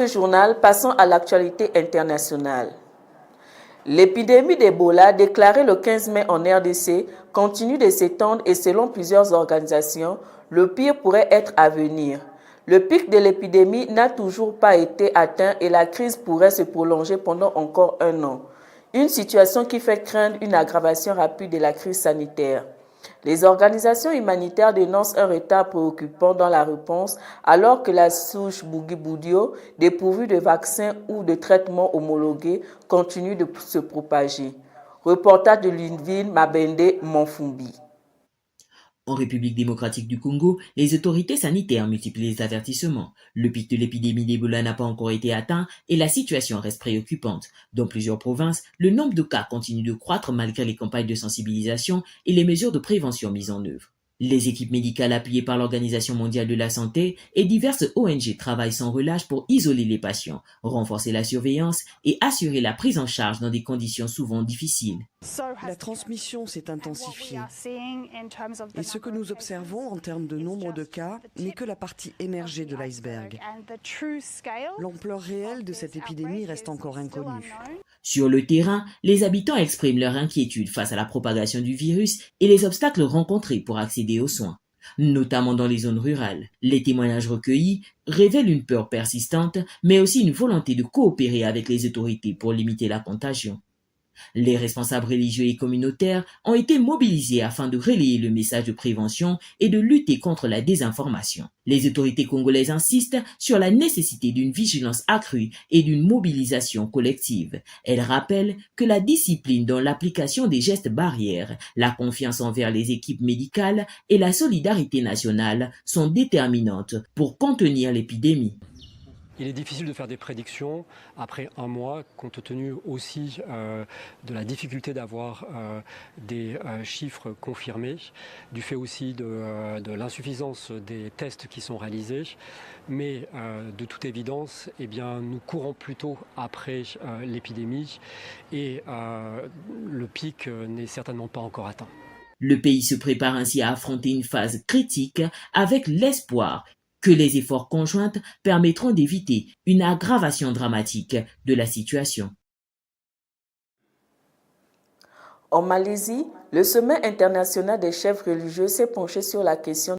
Journal, passons à l'actualité internationale. L'épidémie d'Ebola, déclarée le 15 mai en RDC, continue de s'étendre et selon plusieurs organisations, le pire pourrait être à venir. Le pic de l'épidémie n'a toujours pas été atteint et la crise pourrait se prolonger pendant encore un an. Une situation qui fait craindre une aggravation rapide de la crise sanitaire. Les organisations humanitaires dénoncent un retard préoccupant dans la réponse alors que la souche Bundibugyo, dépourvue de vaccins ou de traitements homologués, continue de se propager. Reportage de Ludivine Mabende Monfumbi. En République démocratique du Congo, les autorités sanitaires multiplient les avertissements. Le pic de l'épidémie d'Ebola n'a pas encore été atteint et la situation reste préoccupante. Dans plusieurs provinces, le nombre de cas continue de croître malgré les campagnes de sensibilisation et les mesures de prévention mises en œuvre. Les équipes médicales appuyées par l'Organisation mondiale de la santé et diverses ONG travaillent sans relâche pour isoler les patients, renforcer la surveillance et assurer la prise en charge dans des conditions souvent difficiles. La transmission s'est intensifiée et ce que nous observons en termes de nombre de cas n'est que la partie émergée de l'iceberg. L'ampleur réelle de cette épidémie reste encore inconnue. Sur le terrain, les habitants expriment leur inquiétude face à la propagation du virus et les obstacles rencontrés pour accéder aux soins, notamment dans les zones rurales. Les témoignages recueillis révèlent une peur persistante, mais aussi une volonté de coopérer avec les autorités pour limiter la contagion. Les responsables religieux et communautaires ont été mobilisés afin de relayer le message de prévention et de lutter contre la désinformation. Les autorités congolaises insistent sur la nécessité d'une vigilance accrue et d'une mobilisation collective. Elles rappellent que la discipline dans l'application des gestes barrières, la confiance envers les équipes médicales et la solidarité nationale sont déterminantes pour contenir l'épidémie. Il est difficile de faire des prédictions après un mois, compte tenu aussi de la difficulté d'avoir des chiffres confirmés, du fait aussi de l'insuffisance des tests qui sont réalisés. Mais de toute évidence, eh bien, nous courons plutôt après l'épidémie et le pic n'est certainement pas encore atteint. Le pays se prépare ainsi à affronter une phase critique avec l'espoir que les efforts conjoints permettront d'éviter une aggravation dramatique de la situation. En Malaisie, le sommet international des chefs religieux s'est penché sur la question